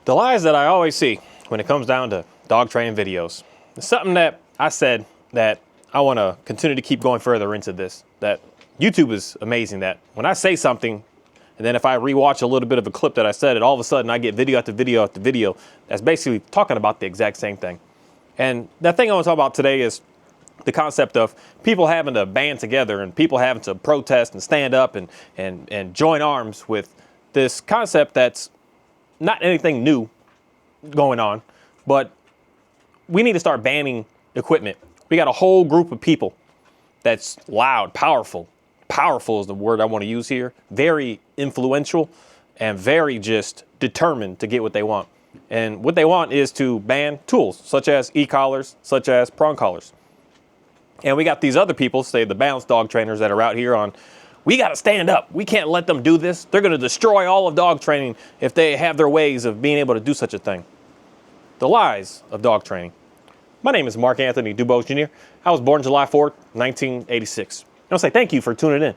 The lies that I always see when it comes down to dog training videos. It's something that I said that I want to continue to keep going further into this. That YouTube is amazing, that when I say something, and then if I rewatch a little bit of a clip that I said it, all of a sudden I get video after video after video that's basically talking about the exact same thing. And that thing I want to talk about today is the concept of people having to band together and people having to protest and stand up and join arms with this concept that's not anything new going on, but we need to start banning equipment. We got a whole group of people that's loud, powerful. Powerful is the word I want to use here. Very influential and very just determined to get what they want. And what they want is to ban tools such as e-collars, such as prong collars. And we got these other people, say the balanced dog trainers that are out here on, we got to stand up. We can't let them do this. They're going to destroy all of dog training if they have their ways of being able to do such a thing. The lies of dog training. My name is Mark Anthony Dubose Jr. I was born July 4th, 1986. I want to say thank you for tuning in.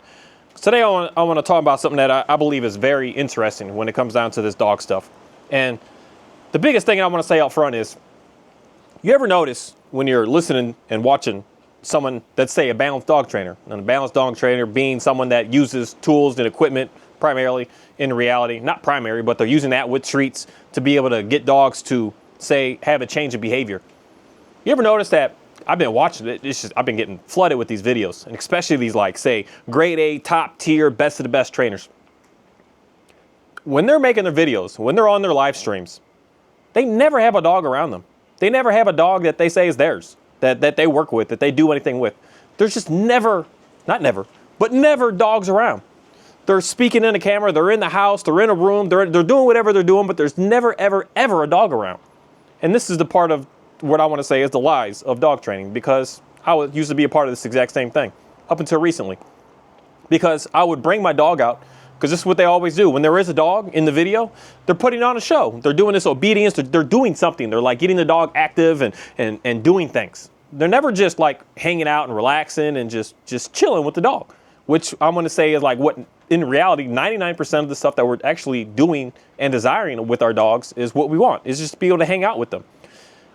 Today I want to talk about something that I believe is very interesting when it comes down to this dog stuff. And the biggest thing I want to say up front is, you ever notice when you're listening and watching someone that's, say, a balanced dog trainer, and a balanced dog trainer being someone that uses tools and equipment primarily, in reality, not primary, but they're using that with treats to be able to get dogs to, say, have a change of behavior. You ever notice that? I've been watching it. I've been getting flooded with these videos, and especially these, like, say, grade A, top tier, best of the best trainers. When they're making their videos, when they're on their live streams, they never have a dog around them. They never have a dog that they say is theirs, that they work with, that they do anything with. There's just never, not never, but never dogs around. They're speaking in the camera, they're in the house, they're in a room, they're doing whatever they're doing, but there's never, ever, ever a dog around. And this is the part of what I want to say is the lies of dog training, because I used to be a part of this exact same thing up until recently. Because I would bring my dog out, because this is what they always do. When there is a dog in the video, they're putting on a show. They're doing this obedience. They're doing something. They're like getting the dog active and doing things. They're never just like hanging out and relaxing and just chilling with the dog, which I'm going to say is like what in reality, 99% of the stuff that we're actually doing and desiring with our dogs is what we want, is just to be able to hang out with them.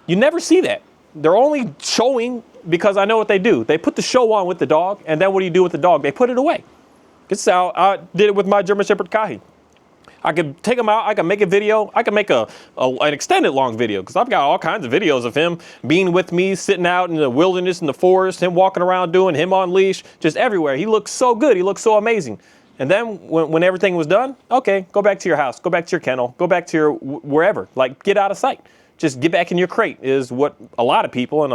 You never see that. They're only showing because I know what they do. They put the show on with the dog, and then what do you do with the dog? They put it away. This is how I did it with my German Shepherd Kahi. I could take him out, I could make a video, I could make an extended long video, because I've got all kinds of videos of him being with me, sitting out in the wilderness, in the forest, him walking around doing, him on leash, just everywhere. He looks so good, he looks so amazing. And then when everything was done, okay, go back to your house, go back to your kennel, go back to your wherever, like get out of sight. Just get back in your crate is what a lot of people and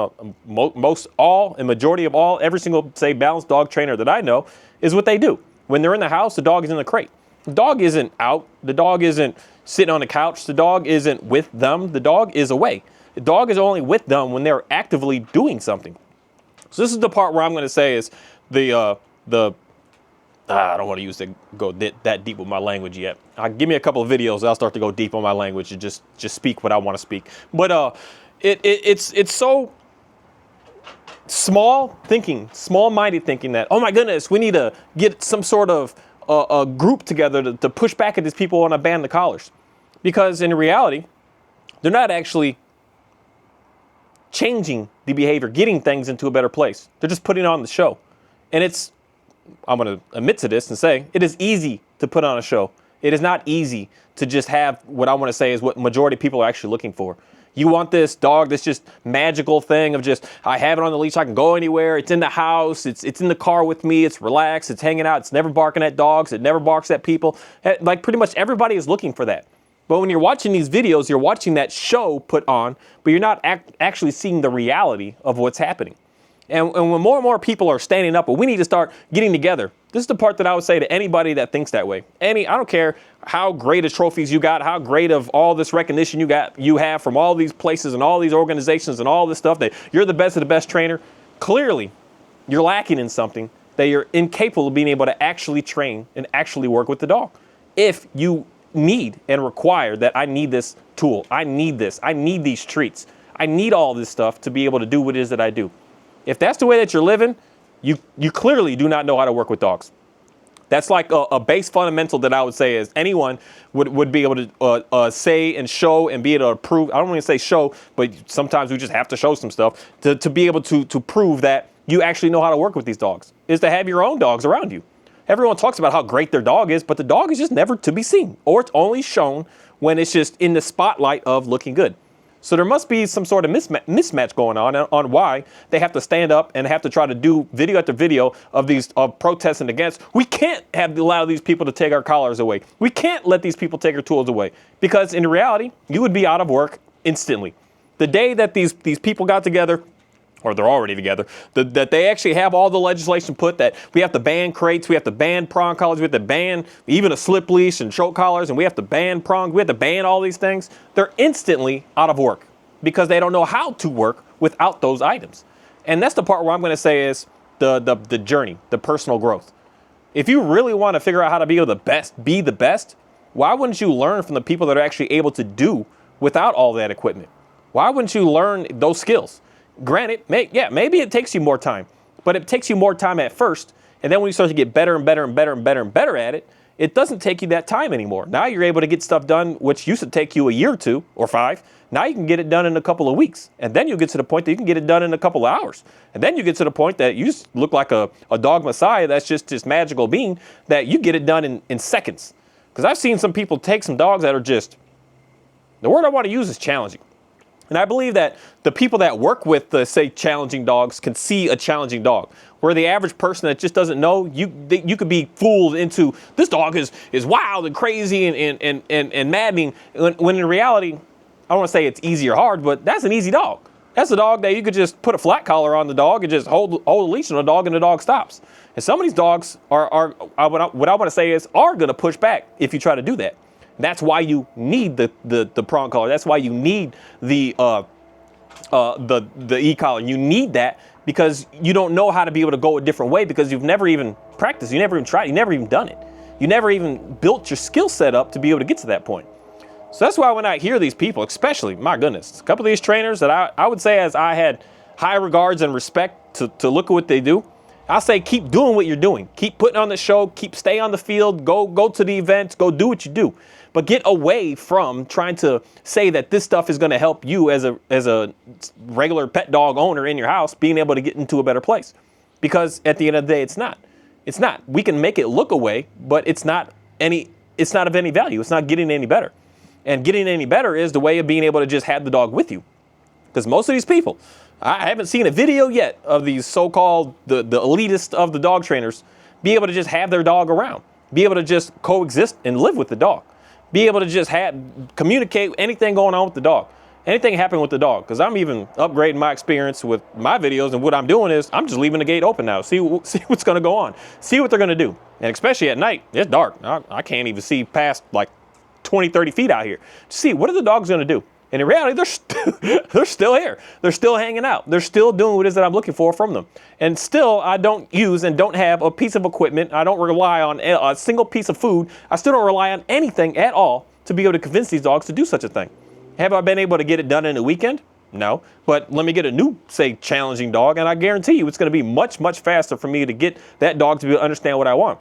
majority of all, every single, say, balanced dog trainer that I know is what they do. When they're in the house, the dog is in the crate. The dog isn't out. The dog isn't sitting on the couch. The dog isn't with them. The dog is away. The dog is only with them when they're actively doing something. So this is the part where I'm going to say is I don't want to go that deep with my language yet. Give me a couple of videos, I'll start to go deep on my language and just speak what I want to speak. But it's so small-minded thinking that, oh my goodness, we need to get some sort of a group together to push back at these people on a ban the collars. Because in reality, they're not actually changing the behavior, getting things into a better place. They're just putting on the show. And I'm going to admit to this and say, it is easy to put on a show. It is not easy to just have what I want to say is what majority of people are actually looking for. You want this dog, this just magical thing of just, I have it on the leash, I can go anywhere, it's in the house, it's in the car with me, it's relaxed, it's hanging out, it's never barking at dogs, it never barks at people. Like pretty much everybody is looking for that. But when you're watching these videos, you're watching that show put on, but you're not actually seeing the reality of what's happening. And when more and more people are standing up, but we need to start getting together. This is the part that I would say to anybody that thinks that way. I don't care how great of trophies you got, how great of all this recognition you have from all these places and all these organizations and all this stuff, that you're the best of the best trainer. Clearly, you're lacking in something, that you're incapable of being able to actually train and actually work with the dog. If you need and require that I need this tool, I need this, I need these treats, I need all this stuff to be able to do what it is that I do. If that's the way that you're living, you clearly do not know how to work with dogs. That's like a base fundamental that I would say is anyone would be able to say and show and be able to prove. I don't want to say show, but sometimes we just have to show some stuff to be able to prove that you actually know how to work with these dogs, is to have your own dogs around you. Everyone talks about how great their dog is, but the dog is just never to be seen, or it's only shown when it's just in the spotlight of looking good. So there must be some sort of mismatch going on why they have to stand up and have to try to do video after video of these protesting against. We can't allow these people to take our collars away. We can't let these people take our tools away, because in reality, you would be out of work instantly. The day that these people got together, or they're already together, that they actually have all the legislation put that we have to ban crates, we have to ban prong collars, we have to ban even a slip leash and choke collars, and we have to ban prongs, we have to ban all these things. They're instantly out of work because they don't know how to work without those items. And that's the part where I'm going to say is the journey, the personal growth. If you really want to figure out how to be the best, why wouldn't you learn from the people that are actually able to do without all that equipment? Why wouldn't you learn those skills? Granted, maybe it takes you more time, but it takes you more time at first. And then when you start to get better and better and better and better and better at it, it doesn't take you that time anymore. Now you're able to get stuff done, which used to take you a year or 2 or 5. Now you can get it done in a couple of weeks. And then you get to the point that you can get it done in a couple of hours. And then you get to the point that you just look like a dog messiah that's just this magical being that you get it done in seconds. Because I've seen some people take some dogs that are just, the word I want to use is challenging. And I believe that the people that work with the, say, challenging dogs can see a challenging dog. Where the average person that just doesn't know, you could be fooled into this dog is wild and crazy and maddening. When in reality, I don't want to say it's easy or hard, but that's an easy dog. That's a dog that you could just put a flat collar on the dog and just hold a leash on the dog and the dog stops. And some of these dogs what I want to say is are going to push back if you try to do that. That's why you need the prong collar. That's why you need the e-collar. You need that because you don't know how to be able to go a different way because you've never even practiced. You never even tried. You never even done it. You never even built your skill set up to be able to get to that point. So that's why when I hear these people, especially, my goodness, a couple of these trainers that I would say as I had high regards and respect to look at what they do, I'll say keep doing what you're doing. Keep putting on the show. Stay on the field. Go to the events. Go do what you do. But get away from trying to say that this stuff is going to help you as a regular pet dog owner in your house being able to get into a better place. Because at the end of the day, it's not. It's not. We can make it look away, but it's not of any value. It's not getting any better. And getting any better is the way of being able to just have the dog with you. Because most of these people, I haven't seen a video yet of these so-called the elitist of the dog trainers be able to just have their dog around, be able to just coexist and live with the dog, be able to just communicate anything going on with the dog, anything happening with the dog. Because I'm even upgrading my experience with my videos, and what I'm doing is I'm just leaving the gate open now. See what's going to go on, see what they're going to do. And especially at night, it's dark. I can't even see past like 20, 30 feet out here. See, what are the dogs going to do? And in reality, they're still here. They're still hanging out. They're still doing what it is that I'm looking for from them. And still, I don't use and don't have a piece of equipment. I don't rely on a single piece of food. I still don't rely on anything at all to be able to convince these dogs to do such a thing. Have I been able to get it done in a weekend? No. But let me get a new, say, challenging dog, and I guarantee you it's going to be much, much faster for me to get that dog to be able to understand what I want.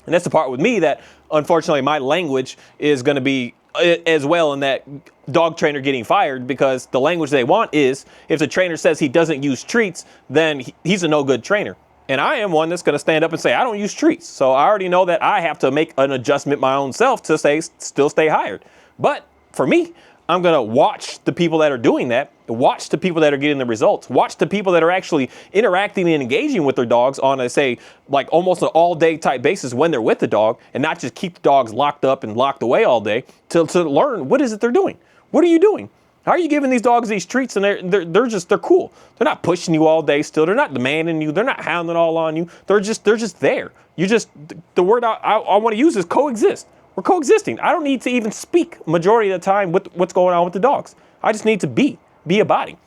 And that's the part with me that, unfortunately, my language is going to be as well in that dog trainer getting fired, because the language they want is if the trainer says he doesn't use treats, then he's a no good trainer. And I am one that's going to stand up and say, I don't use treats. So I already know that I have to make an adjustment my own self to still stay hired. But for me, I'm going to watch the people that are doing that, watch the people that are getting the results, watch the people that are actually interacting and engaging with their dogs on a, say, like almost an all-day type basis when they're with the dog, and not just keep the dogs locked up and locked away all day to learn what is it they're doing. What are you doing? How are you giving these dogs these treats and they're cool? They're not pushing you all day still. They're not demanding you. They're not hounding all on you. They're just there. The word I want to use is coexist. We're coexisting. I don't need to even speak majority of the time with what's going on with the dogs. I just need to be a body.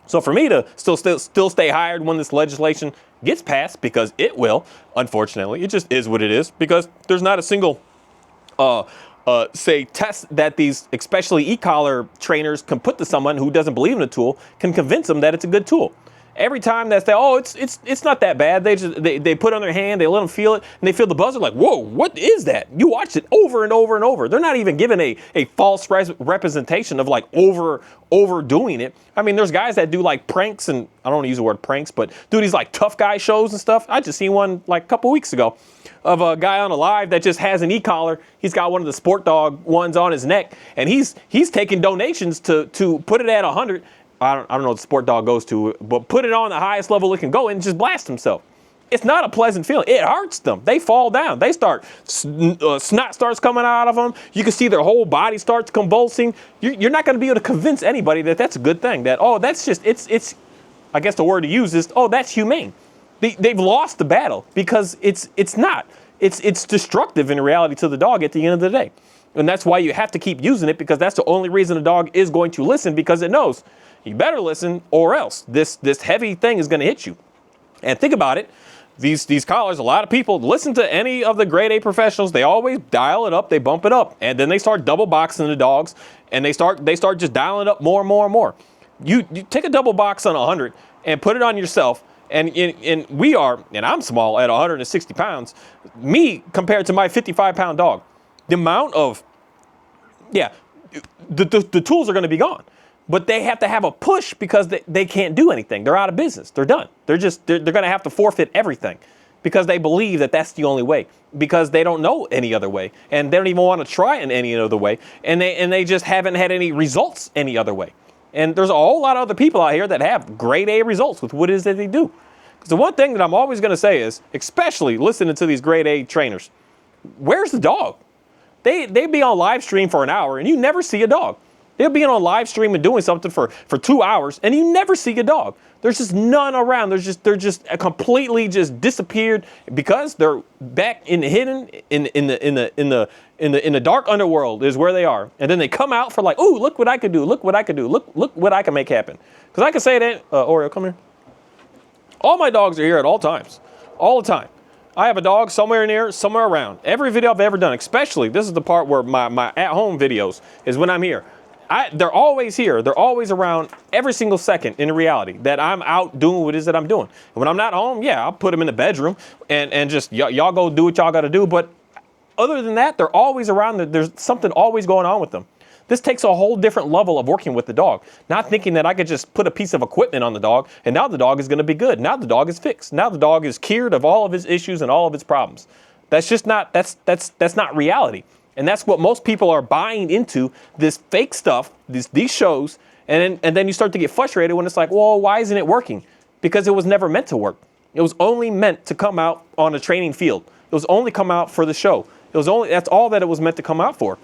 So for me to still stay hired when this legislation gets passed, because it will, unfortunately, it just is what it is, because there's not a single say test that these especially e-collar trainers can put to someone who doesn't believe in the tool, can convince them that it's a good tool. Every time that they, oh, it's not that bad. They put it on their hand, they let them feel it, and they feel the buzzer like, whoa, what is that? You watch it over and over and over. They're not even given a false representation of like overdoing it. I mean, there's guys that do like pranks, and I don't want to use the word pranks, but do these like tough guy shows and stuff. I just seen one like a couple weeks ago of a guy on a live that just has an e-collar. He's got one of the sport dog ones on his neck, and he's taking donations to put it at 100. I don't know what the sport dog goes to, but put it on the highest level it can go and just blast himself. It's not a pleasant feeling. It hurts them. They fall down. They start, snot starts coming out of them. You can see their whole body starts convulsing. You're not going to be able to convince anybody that that's a good thing. That, oh, that's just, it's. I guess the word to use is, oh, that's humane. They've lost the battle because it's not. It's destructive in reality to the dog at the end of the day. And that's why you have to keep using it, because that's the only reason the dog is going to listen, because it knows you better listen or else this heavy thing is going to hit you. And think about it. These collars, a lot of people listen to any of the grade A professionals. They always dial it up, they bump it up, and then they start double boxing the dogs, and they start just dialing it up more and more and more. You take a double box on 100 and put it on yourself. And we are, and I'm small at 160 pounds, me compared to my 55-pound dog. The amount of, the tools are going to be gone. But they have to have a push because they can't do anything. They're out of business. They're done. They're going to have to forfeit everything because they believe that that's the only way, because they don't know any other way. And they don't even want to try in any other way. And they just haven't had any results any other way. And there's a whole lot of other people out here that have grade A results with what it is that they do. Because the one thing that I'm always going to say is, especially listening to these grade A trainers, where's the dog? They be on live stream for an hour and you never see a dog. They'll be on live stream and doing something for 2 hours and you never see a dog. There's just none around. They're just completely just disappeared because they're back in the hidden in the dark underworld is where they are. And then they come out for like, ooh, look what I could do. Look what I could do. Look what I can make happen. Because I can say that, Oreo, come here. All my dogs are here at all times, all the time. I have a dog somewhere near, somewhere around. Every video I've ever done, especially, this is the part where my at-home videos is when I'm here. They're always here. They're always around every single second in reality that I'm out doing what it is that I'm doing. And when I'm not home, yeah, I'll put them in the bedroom and just y'all go do what y'all got to do. But other than that, they're always around. There's something always going on with them. This takes a whole different level of working with the dog. Not thinking that I could just put a piece of equipment on the dog and now the dog is going to be good. Now the dog is fixed. Now the dog is cured of all of his issues and all of his problems. That's just not, that's not reality. And that's what most people are buying into, this fake stuff, these shows. And then you start to get frustrated when it's like, well, why isn't it working? Because it was never meant to work. It was only meant to come out on a training field. It was only come out for the show. That's all that it was meant to come out for.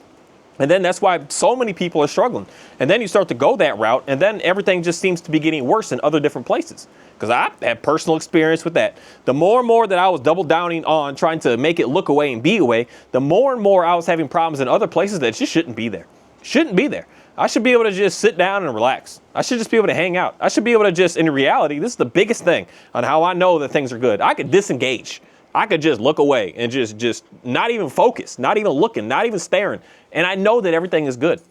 And then that's why so many people are struggling. And then you start to go that route, and then everything just seems to be getting worse in other different places. Because I had personal experience with that. The more and more that I was double downing on trying to make it look away and be away, the more and more I was having problems in other places that just shouldn't be there. Shouldn't be there. I should be able to just sit down and relax. I should just be able to hang out. I should be able to just, in reality, this is the biggest thing on how I know that things are good. I could disengage. I could just look away and just not even focus, not even looking, not even staring. And I know that everything is good.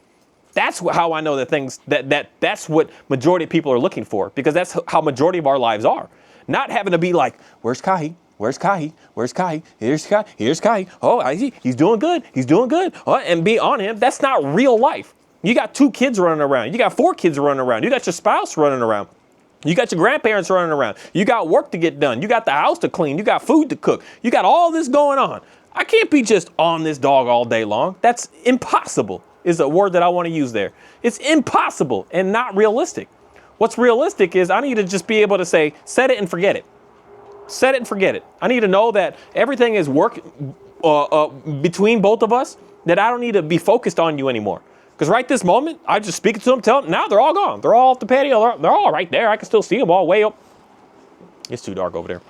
That's how I know that things, that's what majority of people are looking for, because that's how majority of our lives are. Not having to be like, where's Kahi? Where's Kahi? Where's Kahi? Here's Kahi. Here's Kahi. Oh, I see. He's doing good. He's doing good. Oh, and be on him. That's not real life. You got 2 kids running around. You got 4 kids running around. You got your spouse running around. You got your grandparents running around. You got work to get done. You got the house to clean. You got food to cook. You got all this going on. I can't be just on this dog all day long. That's impossible, is a word that I want to use there. It's impossible and not realistic. What's realistic is I need to just be able to say, set it and forget it. Set it and forget it. I need to know that everything is work between both of us, that I don't need to be focused on you anymore. Because right this moment, I just speak to them, tell them, now they're all gone. They're all off the patio. They're all right there. I can still see them all way up. It's too dark over there.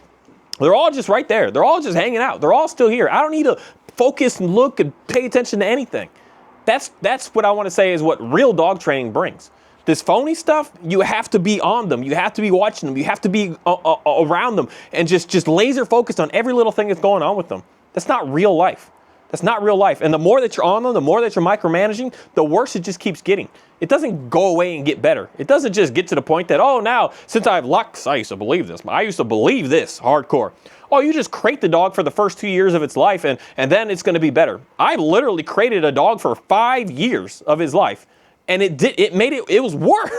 They're all just right there. They're all just hanging out. They're all still here. I don't need to focus and look and pay attention to anything. That's what I want to say is what real dog training brings. This phony stuff, you have to be on them. You have to be watching them. You have to be around them and just laser focused on every little thing that's going on with them. That's not real life. That's not real life. And the more that you're on them, the more that you're micromanaging, the worse it just keeps getting. It doesn't go away and get better. It doesn't just get to the point that, oh, now, since I have Lux, I used to believe this. I used to believe this hardcore. Oh, you just crate the dog for the first 2 years of its life, and then it's going to be better. I literally crated a dog for 5 years of his life, and it was worse.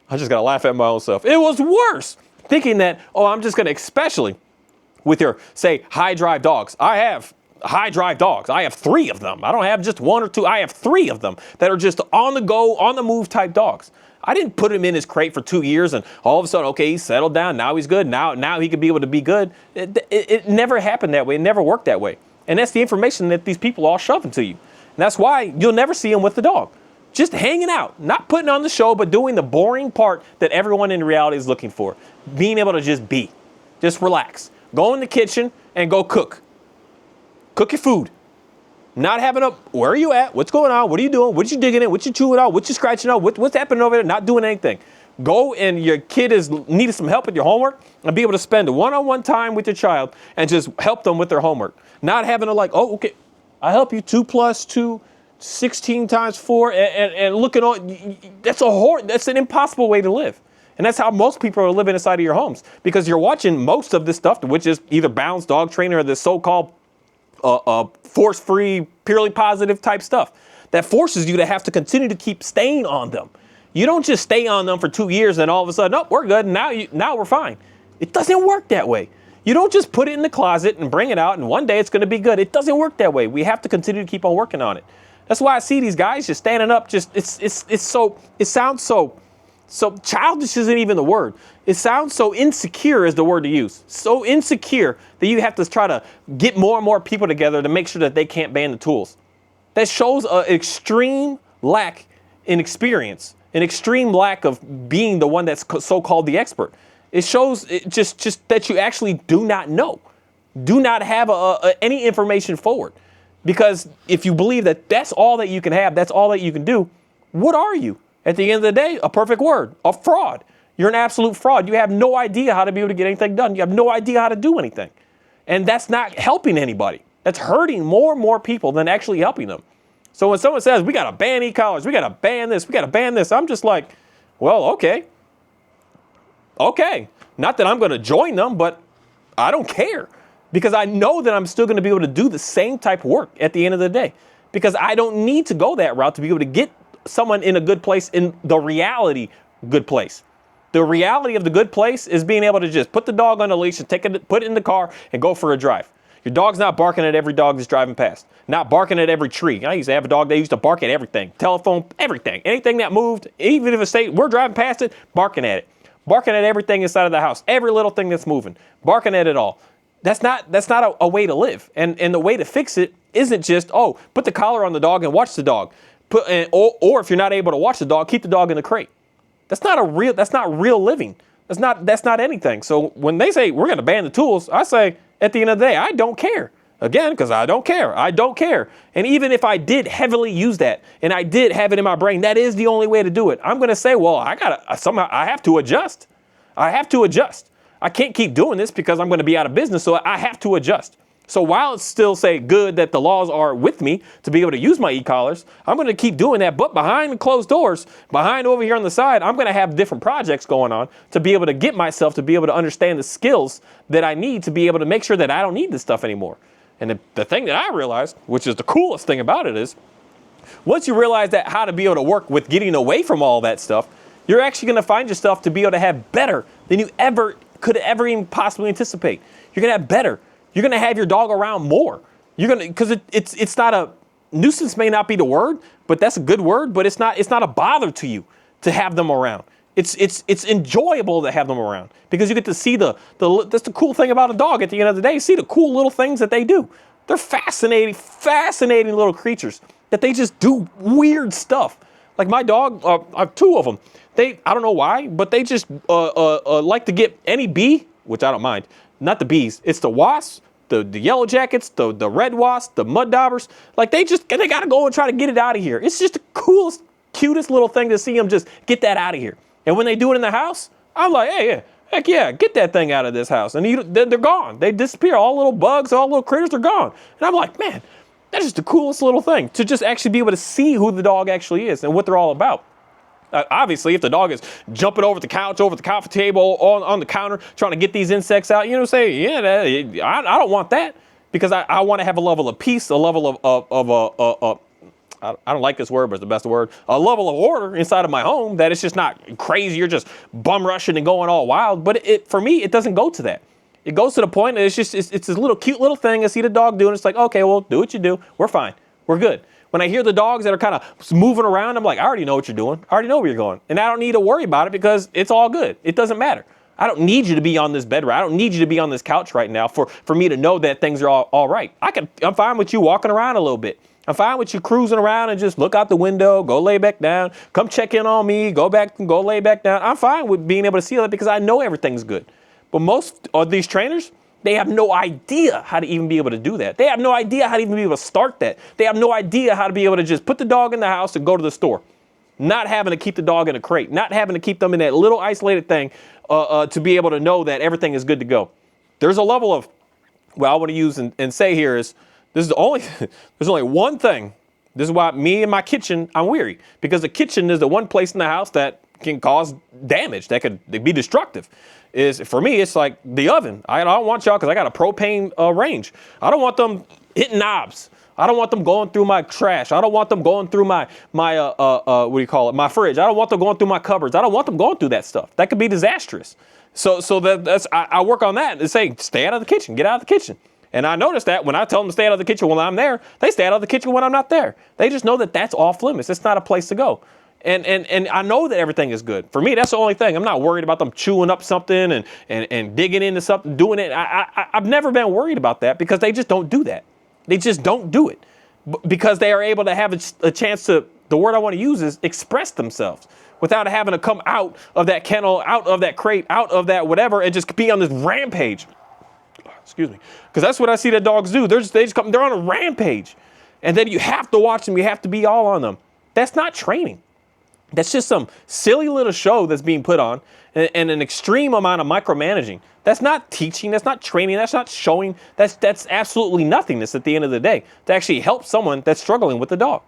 I just got to laugh at my own self. It was worse. Thinking that, oh, I'm just going to, especially with your, say, high drive dogs. I have high drive dogs. I have 3 of them. I don't have just 1 or 2. I have 3 of them that are just on the go, on the move type dogs. I didn't put him in his crate for 2 years and all of a sudden, okay, he's settled down. Now he's good. Now he could be able to be good. It never happened that way. It never worked that way. And that's the information that these people all shove into you. And that's why you'll never see him with the dog. Just hanging out, not putting on the show, but doing the boring part that everyone in reality is looking for. Being able to just be. Just relax. Go in the kitchen and go cook. Cook your food. Not having a, where are you at? What's going on? What are you doing? What you digging in? What you chewing out? What you scratching out? What's happening over there? Not doing anything. Go and your kid is needing some help with your homework and be able to spend one-on-one time with your child and just help them with their homework. Not having to like, oh, okay, I help you 2 + 2, 16 × 4 and look at all, that's an impossible way to live. And that's how most people are living inside of your homes because you're watching most of this stuff, which is either Bounce, Dog Trainer, or this so-called force-free, purely positive type stuff that forces you to have to continue to keep staying on them. You don't just stay on them for 2 years and all of a sudden, oh, we're good. Now we're fine. It doesn't work that way. You don't just put it in the closet and bring it out and one day it's going to be good. It doesn't work that way. We have to continue to keep on working on it. That's why I see these guys just standing up. Just it sounds so childish isn't even the word. It sounds so insecure is the word to use. So insecure that you have to try to get more and more people together to make sure that they can't ban the tools. That shows an extreme lack in experience, an extreme lack of being the one that's so-called the expert. It shows just that you actually do not know, do not have any information forward. Because if you believe that that's all that you can have, that's all that you can do, what are you? At the end of the day, a perfect word, a fraud. You're an absolute fraud. You have no idea how to be able to get anything done. You have no idea how to do anything. And that's not helping anybody. That's hurting more and more people than actually helping them. So when someone says, we got to ban e-collars, we got to ban this, we got to ban this, I'm just like, well, okay. Okay. Not that I'm going to join them, but I don't care. Because I know that I'm still going to be able to do the same type of work at the end of the day. Because I don't need to go that route to be able to get someone in a good place, in the reality good place. The reality of the good place is being able to just put the dog on a leash and put it in the car and go for a drive. Your dog's not barking at every dog that's driving past. Not barking at every tree. I used to have a dog that used to bark at everything. Telephone, everything. Anything that moved, even if we're driving past it, barking at it. Barking at everything inside of the house. Every little thing that's moving. Barking at it all. That's not a way to live. And the way to fix it isn't just, oh, put the collar on the dog and watch the dog. Or if you're not able to watch the dog, keep the dog in the crate. That's not real living. That's not anything. So when they say we're going to ban the tools, I say at the end of the day, I don't care. Again, because I don't care. I don't care. And even if I did heavily use that and I did have it in my brain, that is the only way to do it. I'm going to say, well, I have to adjust. I have to adjust. I can't keep doing this because I'm going to be out of business, so I have to adjust. So while it's still good that the laws are with me to be able to use my e-collars, I'm going to keep doing that. But behind the closed doors, behind over here on the side, I'm going to have different projects going on to be able to get myself to be able to understand the skills that I need to be able to make sure that I don't need this stuff anymore. And the thing that I realized, which is the coolest thing about it, is once you realize that how to be able to work with getting away from all that stuff, you're actually going to find yourself to be able to have better than you could ever even possibly anticipate. You're going to have better. You're going to have your dog around more. You're going to, because it's not a, nuisance may not be the word, but that's a good word, but it's not a bother to you to have them around. It's enjoyable to have them around because you get to see that's the cool thing about a dog at the end of the day. You see the cool little things that they do. They're fascinating little creatures that they just do weird stuff. Like my dog, I have 2 of them. I don't know why, but they just like to get any bee, which I don't mind. Not the bees. It's the wasps, the yellow jackets, the red wasps, the mud daubers. Like they got to go and try to get it out of here. It's just the coolest, cutest little thing to see them just get that out of here. And when they do it in the house, I'm like, hey, Heck yeah, get that thing out of this house. And they're gone. They disappear. All little bugs, all little critters are gone. And I'm like, man, that's just the coolest little thing, to just actually be able to see who the dog actually is and what they're all about. Obviously, if the dog is jumping over the couch, over the coffee table, on the counter, trying to get these insects out, you know, say, yeah, I don't want that, because I want to have a level of peace, a level of I don't like this word, but it's the best word, a level of order inside of my home, that it's just not crazy. You're just bum rushing and going all wild. But for me, it doesn't go to that. It goes to the point that it's this little cute little thing. I see the dog doing. It's like, okay, well, do what you do. We're fine. We're good. When I hear the dogs that are kind of moving around, I'm like, I already know what you're doing. I already know where you're going. And I don't need to worry about it, because it's all good. It doesn't matter. I don't need you to be on this bed, right? I don't need you to be on this couch right now for me to know that things are all right. I'm fine with you walking around a little bit. I'm fine with you cruising around and just look out the window, go lay back down, come check in on me, go back and go lay back down. I'm fine with being able to see that, because I know everything's good. But most of these trainers, they have no idea how to even be able to do that. They have no idea how to even be able to start that. They have no idea how to be able to just put the dog in the house and go to the store. Not having to keep the dog in a crate, not having to keep them in that little isolated thing to be able to know that everything is good to go. There's a level of, what I want to use and say here is, there's only one thing. This is why me and my kitchen, I'm weary, because the kitchen is the one place in the house that can cause damage, that could be destructive. For me, it's like the oven. I don't want y'all, because I got a propane range. I don't want them hitting knobs. I don't want them going through my trash. I don't want them going through my what do you call it? My fridge. I don't want them going through my cupboards. I don't want them going through that stuff. That could be disastrous. So I work on that and say, stay out of the kitchen, get out of the kitchen. And I notice that when I tell them to stay out of the kitchen when I'm there, they stay out of the kitchen when I'm not there. They just know that that's off limits. It's not a place to go. And I know that everything is good. For me, that's the only thing. I'm not worried about them chewing up something and digging into something, doing it. I've never been worried about that, because they just don't do that. They just don't do it, because they are able to have a chance to, the word I want to use is express themselves, without having to come out of that kennel, out of that crate, out of that whatever, and just be on this rampage. Excuse me. Because that's what I see that dogs do. They're on a rampage. And then you have to watch them. You have to be all on them. That's not training. That's just some silly little show that's being put on, and an extreme amount of micromanaging. That's not teaching. That's not training. That's not showing. That's absolutely nothingness at the end of the day, to actually help someone that's struggling with the dog.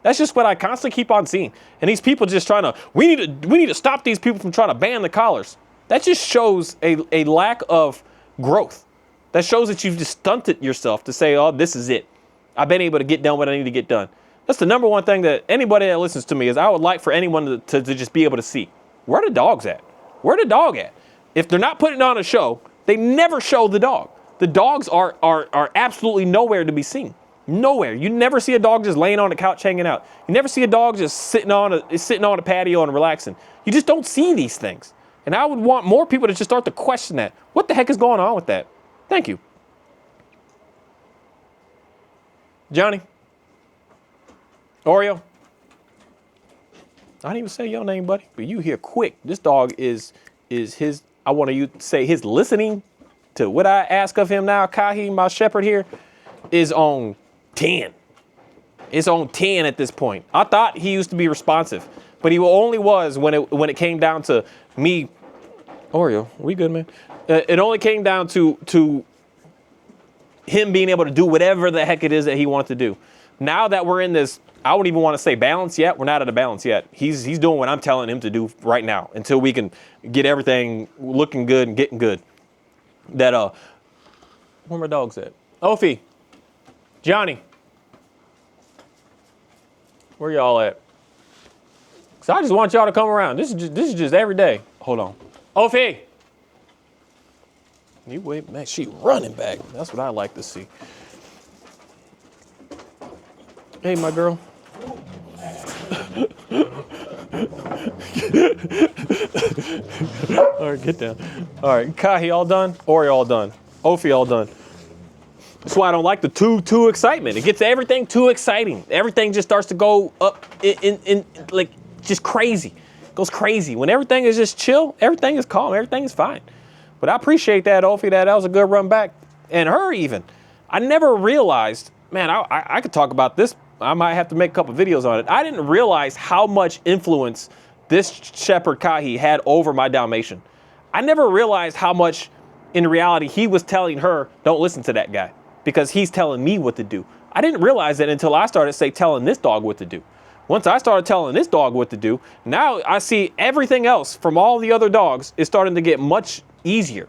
That's just what I constantly keep on seeing. And these people just trying to, we need to stop these people from trying to ban the collars. That just shows a lack of growth. That shows that you've just stunted yourself to say, oh, this is it. I've been able to get done what I need to get done. That's the number one thing that anybody that listens to me is, I would like for anyone to just be able to see. Where the dog's at? Where the dog at? If they're not putting on a show, they never show the dog. The dogs are absolutely nowhere to be seen. Nowhere. You never see a dog just laying on the couch hanging out. You never see a dog just sitting on a patio and relaxing. You just don't see these things. And I would want more people to just start to question that. What the heck is going on with that? Thank you. Johnny? Oreo? I didn't even say your name, buddy, but you here quick. This dog is his, I want you to say his listening to what I ask of him now, Kahi, my shepherd here, is on 10. It's on 10 at this point. I thought he used to be responsive, but he only was when it came down to me. Oreo, we good, man? It only came down to him being able to do whatever the heck it is that he wants to do. Now that we're in this, I wouldn't even want to say balance yet. We're not at a balance yet. He's doing what I'm telling him to do right now until we can get everything looking good and getting good. That where my dogs at? Ophi, Johnny, where y'all at? So I just want y'all to come around. This is just every day. Hold on, Ophi. You wait, man. She running back. That's what I like to see. Hey, my girl. All right, get down. All right, Kahi all done. Ori all done. Ophi all done. That's why I don't like the too excitement. It gets everything too exciting. Everything just starts to go up in like just crazy. It goes crazy. When everything is just chill, everything is calm, everything is fine. But I appreciate that, Ophi. That was a good run back. And her even. I never realized, man, I could talk about this. I might have to make a couple videos on it. I didn't realize how much influence this shepherd Kahi had over my Dalmatian. I never realized how much in reality he was telling her, don't listen to that guy because he's telling me what to do. I didn't realize that until I started telling this dog what to do. Once I started telling this dog what to do, now I see everything else from all the other dogs is starting to get much easier.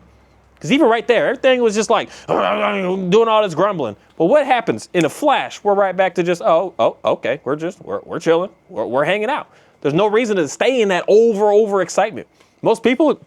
Because even right there, everything was just like doing all this grumbling. But what happens in a flash? We're right back to just, okay, we're chilling, we're hanging out. There's no reason to stay in that over excitement. Most people,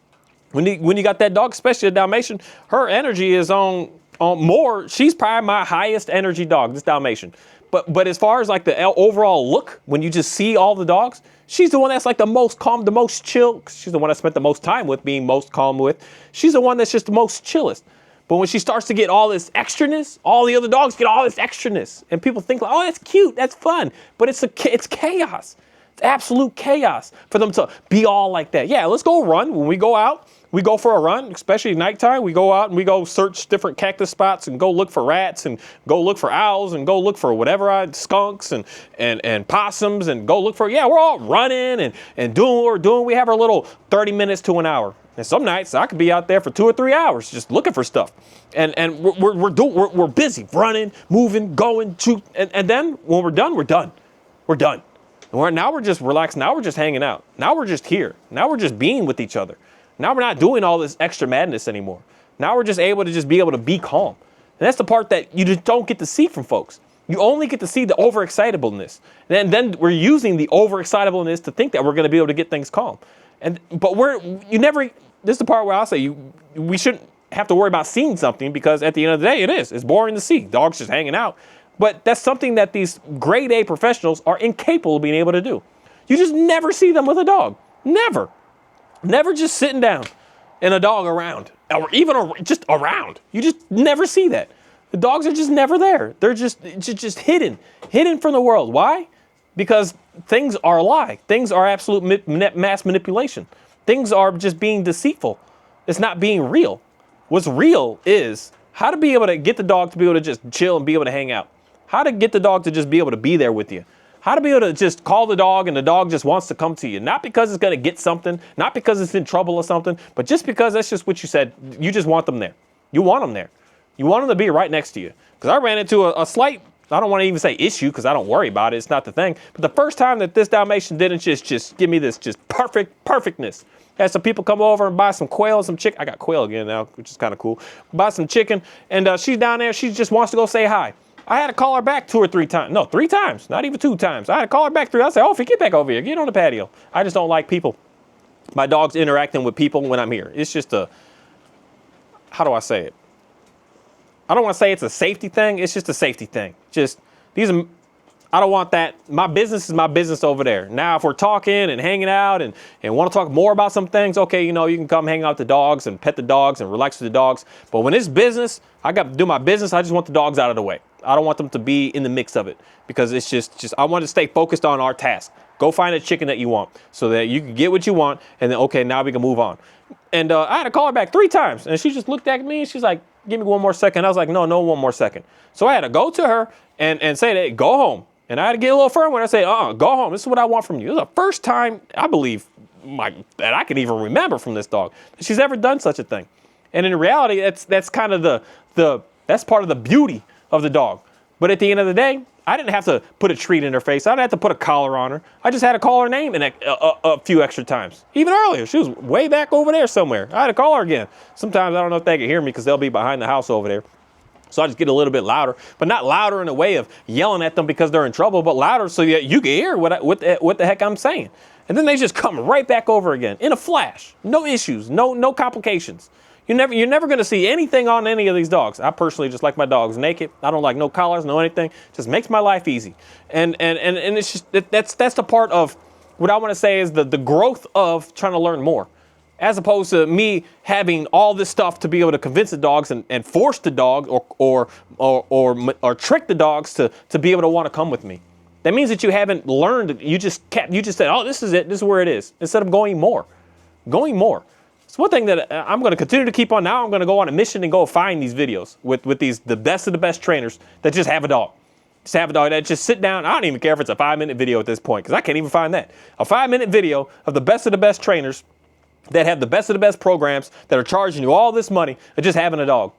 when you got that dog, especially a Dalmatian, her energy is on more. She's probably my highest energy dog, this Dalmatian. But as far as like the overall look, when you just see all the dogs, she's the one that's like the most calm, the most chill. She's the one I spent the most time with, being most calm with. She's the one that's just the most chillest. But when she starts to get all this extraness, all the other dogs get all this extraness. And people think, like, oh, that's cute, that's fun. But it's chaos. It's absolute chaos for them to be all like that. Yeah, let's go run. When we go out, we go for a run, especially at nighttime. We go out and we go search different cactus spots and go look for rats and go look for owls and go look for whatever, skunks and possums and go look for, we're all running and doing what we're doing. We have our little 30 minutes to an hour. And some nights I could be out there for 2 or 3 hours just looking for stuff. And we're busy running, moving, going, and then when we're done, we're done. We're done. And now we're just relaxed. Now we're just hanging out. Now we're just here. Now we're just being with each other. Now we're not doing all this extra madness anymore. Now we're just able to be calm. And that's the part that you just don't get to see from folks. You only get to see the overexcitableness. And then we're using the overexcitableness to think that we're going to be able to get things calm. But this is the part where I'll say we shouldn't have to worry about seeing something, because at the end of the day, it's boring to see. Dogs just hanging out. But that's something that these grade A professionals are incapable of being able to do. You just never see them with a dog. Never. Never just sitting down and a dog around, or even just around. You just never see that. The dogs are just never there. They're just hidden from the world. Why? Because things are a lie. Things are absolute mass manipulation. Things are just being deceitful. It's not being real. What's real is how to be able to get the dog to be able to just chill and be able to hang out. How to get the dog to just be able to be there with you. How to be able to just call the dog and the dog just wants to come to you. Not because it's going to get something, not because it's in trouble or something, but just because that's just what you said. You just want them there. You want them there. You want them to be right next to you. Because I ran into a slight, I don't want to even say issue because I don't worry about it. It's not the thing. But the first time that this Dalmatian didn't just give me this just perfectness. Had some people come over and buy some quail and some chicken. I got quail again now, which is kind of cool. Buy some chicken. And she's down there. She just wants to go say hi. I had to call her back 2 or 3 times. No, 3 times. Not even 2 times. I had to call her back 3. I said, "Oh, get back over here. Get on the patio." I just don't like people. My dog's interacting with people when I'm here. It's just how do I say it? I don't want to say it's a safety thing. It's just a safety thing. I don't want that. My business is my business over there. Now, if we're talking and hanging out and want to talk more about some things, okay, you can come hang out with the dogs and pet the dogs and relax with the dogs. But when it's business, I got to do my business. I just want the dogs out of the way. I don't want them to be in the mix of it, because it's just I want to stay focused on our task. Go find a chicken that you want so that you can get what you want. And then, okay, now we can move on. And I had to call her back 3 times. And she just looked at me and she's like, "Give me 1 more second." I was like, no 1 more second. So I had to go to her and say, "Hey, go home." And I had to get a little firm when I say, "Go home. This is what I want from you." This is the first time, I believe, that I can even remember from this dog that she's ever done such a thing. And in reality, that's kind of that's part of the beauty of the dog. But at the end of the day, I didn't have to put a treat in her face. I didn't have to put a collar on her. I just had to call her name a few extra times. Even earlier, she was way back over there somewhere. I had to call her again. Sometimes I don't know if they can hear me because they'll be behind the house over there. So I just get a little bit louder, but not louder in a way of yelling at them because they're in trouble, but louder so that you can hear what the heck I'm saying. And then they just come right back over again in a flash. No issues, no complications. You're never going to see anything on any of these dogs. I personally just like my dogs naked. I don't like no collars, no anything. Just makes my life easy. And it's just that's the part of what I want to say is the growth of trying to learn more, as opposed to me having all this stuff to be able to convince the dogs and force the dog or trick the dogs to be able to want to come with me. That means that you haven't learned. You just said, "Oh, this is it. This is where it is," instead of going more. It's one thing that I'm going to continue to keep on. Now I'm going to go on a mission and go find these videos with the best of the best trainers that just have a dog. Just have a dog that just sit down. I don't even care if it's a 5-minute video at this point, because I can't even find that. A 5-minute video of the best trainers that have the best of the best programs that are charging you all this money of just having a dog.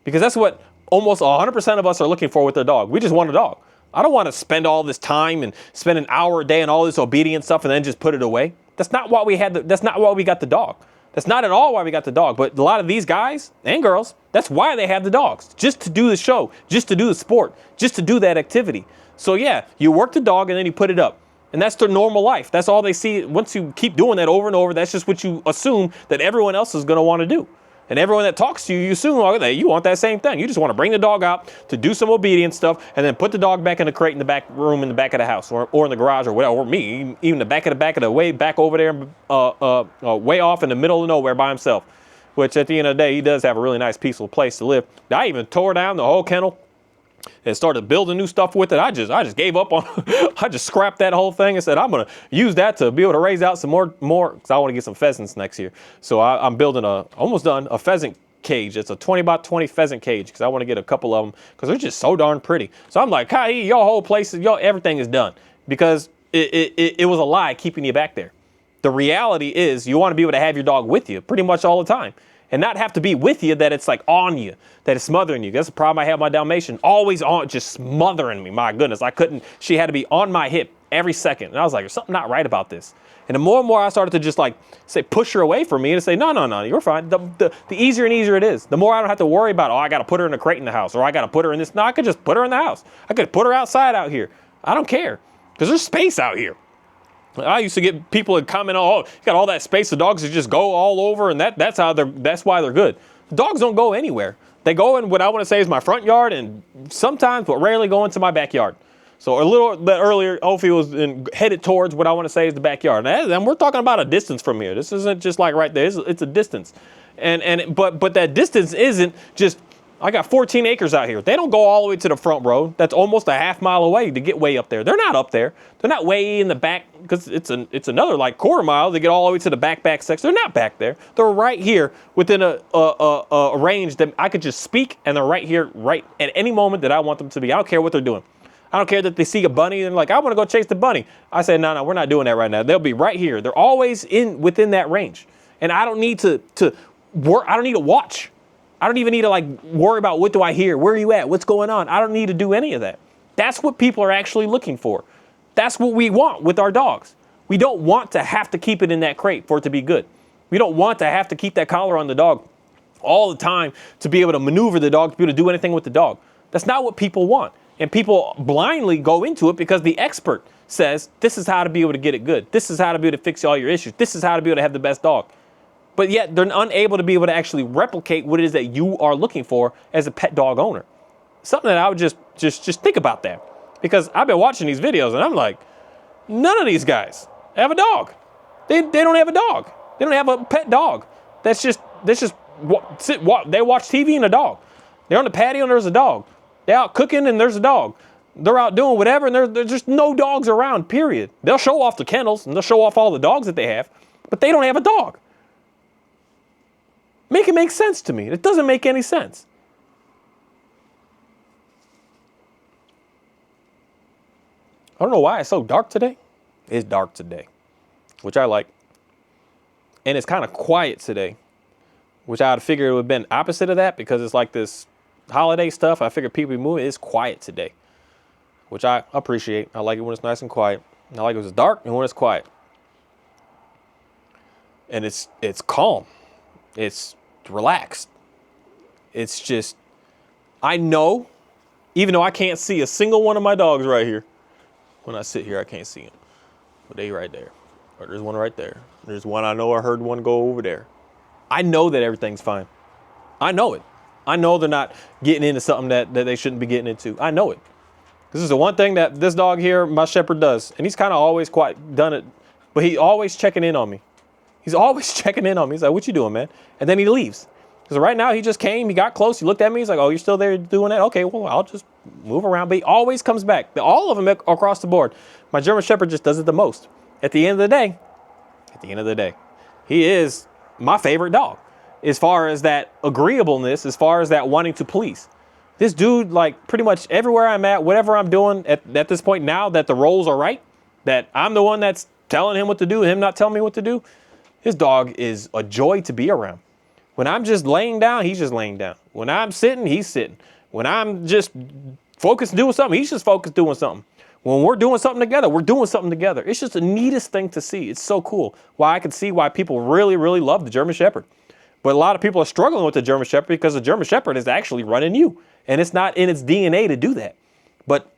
Because that's what almost 100% of us are looking for with their dog. We just want a dog. I don't want to spend all this time and spend an hour a day and all this obedience stuff and then just put it away. That's not why we that's not why we got the dog. That's not at all why we got the dog. But a lot of these guys and girls, that's why they have the dogs. Just to do the show, just to do the sport, just to do that activity. So yeah, you work the dog and then you put it up. And that's their normal life. That's all they see. Once you keep doing that over and over, that's just what you assume that everyone else is going to want to do. And everyone that talks to you, you assume that you want that same thing. You just want to bring the dog out to do some obedience stuff and then put the dog back in the crate in the back room in the back of the house or in the garage or whatever. Or me, even the back of the way back over there, way off in the middle of nowhere by himself. Which at the end of the day, he does have a really nice, peaceful place to live. I even tore down the whole kennel and started building new stuff with it. I just gave up on, I just scrapped that whole thing and said, I'm going to use that to be able to raise out some more, because I want to get some pheasants next year. So I'm building almost done, a pheasant cage. It's a 20 by 20 pheasant cage because I want to get a couple of them because they're just so darn pretty. So I'm like, hey, your whole place, everything is done because it was a lie keeping you back there. The reality is you want to be able to have your dog with you pretty much all the time. And not have to be with you, that it's like on you, that it's smothering you. That's the problem I have with my Dalmatian. Always on, just smothering me. My goodness, she had to be on my hip every second. And I was like, there's something not right about this. And the more and more I started to just like say, push her away from me and say, no, you're fine. The easier and easier it is. The more I don't have to worry about, I got to put her in a crate in the house or I got to put her in this. No, I could just put her in the house. I could put her outside out here. I don't care because there's space out here. I used to get people to comment, you got all that space. The dogs that just go all over, and that's why they're good. The dogs don't go anywhere. They go in what I want to say is my front yard, and sometimes, but rarely, go into my backyard. So a little bit earlier, Ophi was headed towards what I want to say is the backyard, and we're talking about a distance from here. This isn't just like right there. It's a distance, but that distance isn't just. I got 14 acres out here. They don't go all the way to the front road. That's almost a half mile away to get way up there. They're not up there. They're not way in the back because it's another like quarter mile to get all the way to the back section. They're not back there. They're right here within a range that I could just speak, and they're right here, right at any moment that I want them to be. I don't care what they're doing. I don't care that they see a bunny and they're like, I want to go chase the bunny. I say, no, we're not doing that right now. They'll be right here. They're always within that range, and I don't need to work. I don't need to watch. I don't even need to like worry about what do I hear? Where are you at? What's going on? I don't need to do any of that. That's what people are actually looking for. That's what we want with our dogs. We don't want to have to keep it in that crate for it to be good. We don't want to have to keep that collar on the dog all the time to be able to maneuver the dog, to be able to do anything with the dog. That's not what people want. And people blindly go into it because the expert says, this is how to be able to get it good. This is how to be able to fix all your issues. This is how to be able to have the best dog. But yet they're unable to be able to actually replicate what it is that you are looking for as a pet dog owner. Something that I would just think about that. Because I've been watching these videos and I'm like, none of these guys have a dog. They don't have a dog. They don't have a pet dog. They watch TV and a dog. They're on the patio and there's a dog. They're out cooking and there's a dog. They're out doing whatever and there's just no dogs around, period. They'll show off the kennels and they'll show off all the dogs that they have, but they don't have a dog. Make it make sense to me. It doesn't make any sense. I don't know why it's so dark today. It's dark today, which I like. And it's kind of quiet today, which I would figure it would have been opposite of that because it's like this holiday stuff. I figured people be moving. It's quiet today, which I appreciate. I like it when it's nice and quiet. I like it when it's dark and when it's quiet. And it's calm. It's relaxed. It's just, I know, even though I can't see a single one of my dogs right here, when I sit here, I can't see them. But they right there. Or there's one right there. There's one I know I heard one go over there. I know that everything's fine. I know it. I know they're not getting into something that they shouldn't be getting into. I know it. This is the one thing that this dog here, my shepherd, does. And he's kind of always quite done it. But he's always checking in on me. He's always checking in on me. He's like, what you doing, man? And then he leaves. Because right now he just came, he got close, he looked at me, he's like, oh, you're still there doing that? Okay, well, I'll just move around. But he always comes back. All of them across the board. My German Shepherd just does it the most. At the end of the day, he is my favorite dog. As far as that agreeableness, as far as that wanting to please. This dude, like pretty much everywhere I'm at, whatever I'm doing at this point now that the roles are right, that I'm the one that's telling him what to do, him not telling me what to do, His dog is a joy to be around. When I'm just laying down, he's just laying down. When I'm sitting, he's sitting. When I'm just focused doing something, he's just focused doing something. When we're doing something together, we're doing something together. It's just the neatest thing to see. It's so cool. Why I can see why people really, really love the German Shepherd. But a lot of people are struggling with the German Shepherd because the German Shepherd is actually running you. And it's not in its DNA to do that. But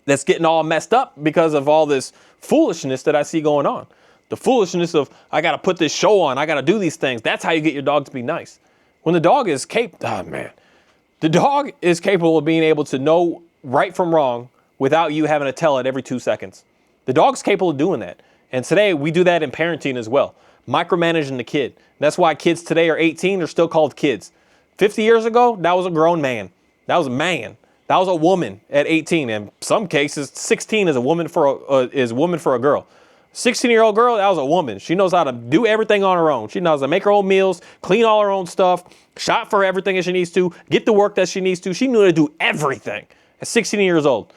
that's getting all messed up because of all this foolishness that I see going on. The foolishness of, I got to put this show on. I got to do these things. That's how you get your dog to be nice. When the dog is the dog is capable of being able to know right from wrong without you having to tell it every 2 seconds. The dog's capable of doing that. And today we do that in parenting as well. Micromanaging the kid. That's why kids today are 18. They're still called kids. 50 years ago, that was a grown man. That was a man. That was a woman at 18. In some cases, 16 is a woman for a girl. 16-year-old girl, that was a woman. She knows how to do everything on her own. She knows how to make her own meals, clean all her own stuff, shop for everything that she needs to, get the work that she needs to. She knew how to do everything at 16 years old.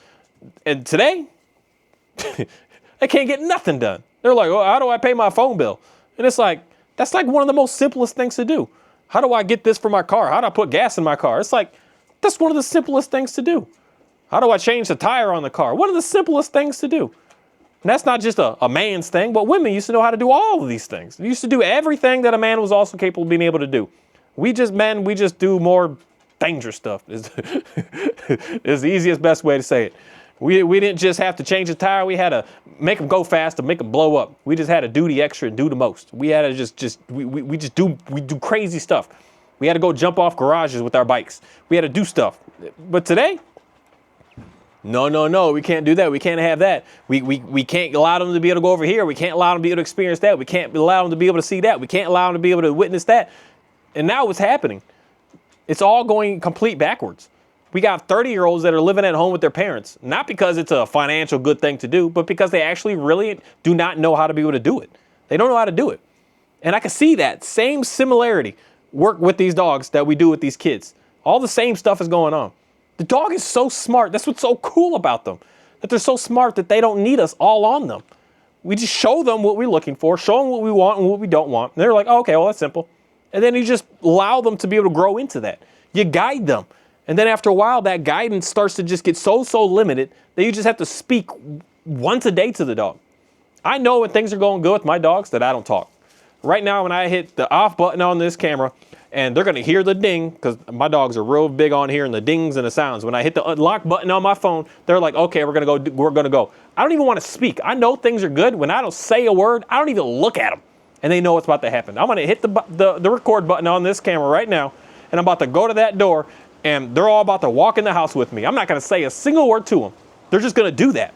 And today, they can't get nothing done. They're like, oh, how do I pay my phone bill? And it's like, that's like one of the most simplest things to do. How do I get this for my car? How do I put gas in my car? It's like, that's one of the simplest things to do. How do I change the tire on the car? One of the simplest things to do. And that's not just a man's thing, but women used to know how to do all of these things. They used to do everything that a man was also capable of being able to do. We just do more dangerous stuff. Is the easiest, best way to say it. We didn't just have to change the tire. We had to make them go fast to make them blow up. We just had to do the extra and do the most. We had to we do crazy stuff. We had to go jump off garages with our bikes. We had to do stuff. But today, no, we can't do that. We can't have that. We can't allow them to be able to go over here. We can't allow them to be able to experience that. We can't allow them to be able to see that. We can't allow them to be able to witness that. And now what's happening? It's all going complete backwards. We got 30-year-olds that are living at home with their parents, not because it's a financial good thing to do, but because they actually really do not know how to be able to do it. They don't know how to do it. And I can see that same similarity work with these dogs that we do with these kids. All the same stuff is going on. The dog is so smart. That's what's so cool about them, that they're so smart that they don't need us all on them. We just show them what we're looking for, show them what we want and what we don't want. And they're like, oh, okay, well, that's simple. And then you just allow them to be able to grow into that. You guide them. And then after a while, that guidance starts to just get so limited that you just have to speak once a day to the dog. I know when things are going good with my dogs that I don't talk. Right now, when I hit the off button on this camera, and they're going to hear the ding, because my dogs are real big on hearing the dings and the sounds. When I hit the unlock button on my phone, they're like, okay, we're going to go. I don't even want to speak. I know things are good. When I don't say a word, I don't even look at them. And they know what's about to happen. I'm going to hit the record button on this camera right now, and I'm about to go to that door, and they're all about to walk in the house with me. I'm not going to say a single word to them. They're just going to do that.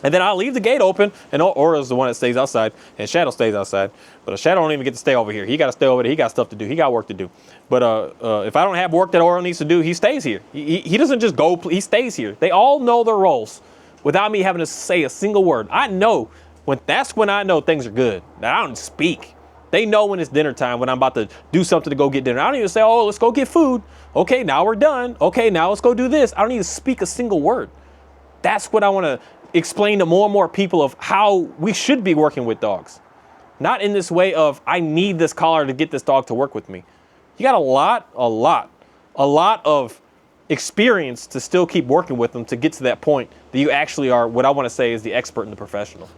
And then I'll leave the gate open, and Aura's the one that stays outside, and Shadow stays outside. But Shadow don't even get to stay over here. He got to stay over there. He got stuff to do. He got work to do. But if I don't have work that Aura needs to do, he stays here. He doesn't just go. He stays here. They all know their roles without me having to say a single word. I know that's when I know things are good. Now, I don't speak. They know when it's dinner time, when I'm about to do something to go get dinner. I don't even say, oh, let's go get food. Okay, now we're done. Okay, now let's go do this. I don't need to speak a single word. That's what I want to explain to more and more people of how we should be working with dogs. Not in this way of, I need this collar to get this dog to work with me. You got a lot of experience to still keep working with them to get to that point that you actually are, what I want to say is the expert and the professional.